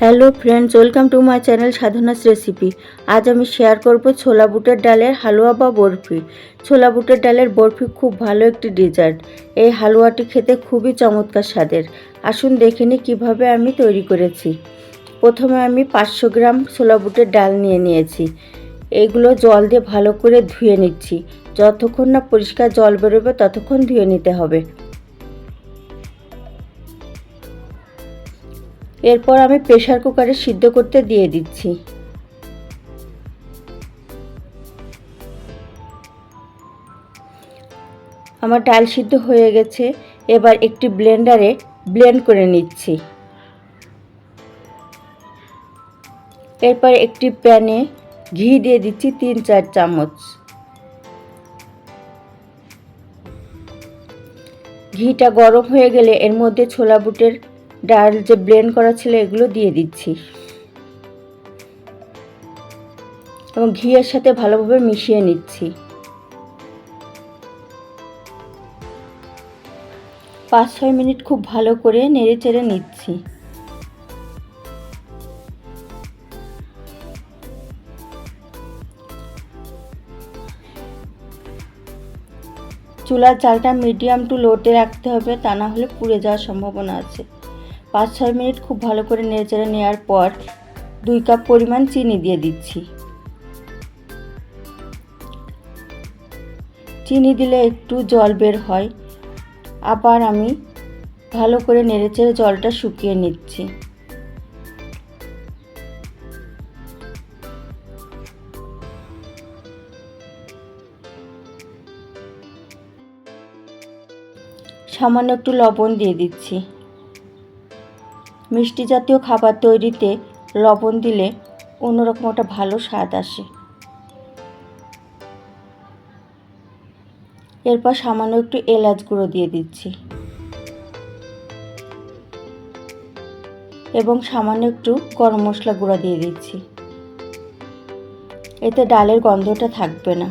Hello friends, welcome to my channel Sadhana's recipe. আজ আমি share করব ছোলা বুটের ডালের হালুয়া বা বরফি। ছোলা বুটের ডালের বরফি খুব ভালো একটি ডেজার্ট। এই হালুয়াটি খেতে খুবই চমৎকার স্বাদের। আসুন দেখে নিই কীভাবে আমি তৈরি করেছি। প্রথমে আমি 500 গ্রাম ছোলা বুটের ডাল নিয়েছি। এইগুলো জল দিয়ে ভালো করে ধুয়ে নিচ্ছি। যতক্ষণ না পরিষ্কার জল বেরোবে ততক্ষণ ধুয়ে নিতে হবে। এরপর আমি প্রেসার কুকারে সিদ্ধ করতে দিয়ে দিচ্ছি। আমার ডাল সিদ্ধ হয়ে গেছে। এবার একটি ব্লেন্ডারে ব্লেন্ড করে নিচ্ছি। এরপর একটি প্যানে ঘি দিয়ে দিচ্ছি 3-4 চামচ। ঘিটা গরম হয়ে গেলে এর মধ্যে ছোলা বুটের ডাল যে ব্লেন্ড করা ছিল এগুলো দিয়ে দিচ্ছি এবং ঘিয়ের সাথে ভালোভাবে মিশিয়ে নিচ্ছি। 5-6 মিনিট খুব ভালো করে নেড়েচেড়ে নিচ্ছি। চুলার জালটা মিডিয়াম টু লোতে রাখতে হবে, তা না হলে পুড়ে যাওয়ার সম্ভাবনা আছে। 5-6 মিনিট খুব ভালো করে নেড়েচেড়ে নেওয়ার পর 2 কাপ পরিমাণ চিনি দিয়ে দিচ্ছি। চিনি দিলে একটু জল বের হয়। আবার আমি ভালো করে নেড়েচেড়ে জলটা শুকিয়ে নিচ্ছি। সামান্য একটু লবণ দিয়ে দিচ্ছি। মিষ্টি জাতীয় খাবার তৈরিতে লবণ দিলে অন্যরকম একটা ভালো স্বাদ আসে। এরপর সামান্য একটু এলাচ গুঁড়ো দিয়ে দিচ্ছি এবং সামান্য একটু গরম মশলা গুঁড়ো দিয়ে দিচ্ছি। এতে ডালের গন্ধটা থাকবে না।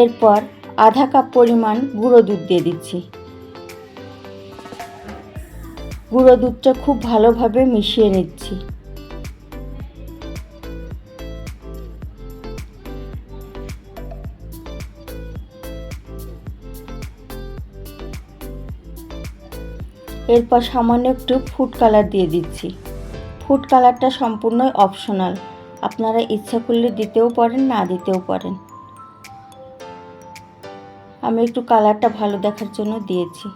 এরপর আধা কাপ পরিমাণ গুঁড়ো দুধ দিয়ে দিচ্ছি। গুঁড়ো দুধটা খুব ভালোভাবে মিশিয়ে নিচ্ছি। এরপর সামান্য একটু ফুড কালার দিয়ে দিচ্ছি। ফুড কালারটা সম্পূর্ণই অপশনাল, আপনারা ইচ্ছা করলে দিতেও পারেন, না দিতেও পারেন। আমি একটু কালারটা ভালো দেখার জন্য দিয়েছি।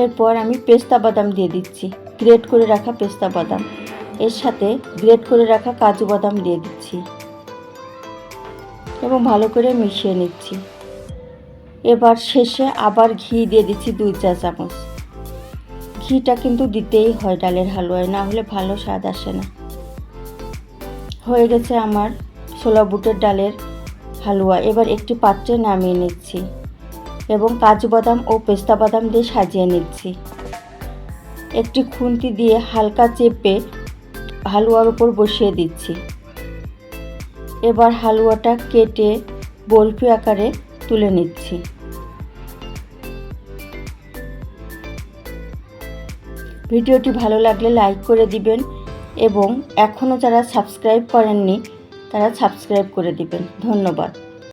এরপর আমি পেস্তা বাদাম দিয়ে দিচ্ছি, গ্রেট করে রাখা পেস্তা বাদাম। এর সাথে গ্রেট করে রাখা কাজু বাদাম দিয়ে দিচ্ছি এবং ভালো করে মিশিয়ে নিচ্ছি। এবার শেষে আবার ঘি দিয়ে দিচ্ছি 2-4 চামচ। ঘিটা কিন্তু দিতেই হয় ডালের হালুয়ায়, না হলে ভালো স্বাদ আসে না। হয়ে গেছে আমার ছোলা বুটের ডালের হালুয়া। এবার একটি পাত্রে নামিয়ে নিচ্ছি এবং কাজু বাদাম ও পেস্তা বাদাম দিয়ে সাজিয়ে নিচ্ছি। একটি খুন্তি দিয়ে হালকা চেপে হালুয়ার উপর বসিয়ে দিচ্ছি। এবার হালুয়াটা কেটে বরফি আকারে তুলে নিচ্ছি। ভিডিওটি ভালো লাগলে লাইক করে দিবেন এবং এখনও যারা সাবস্ক্রাইব করেননি তারা সাবস্ক্রাইব করে দিবেন। ধন্যবাদ।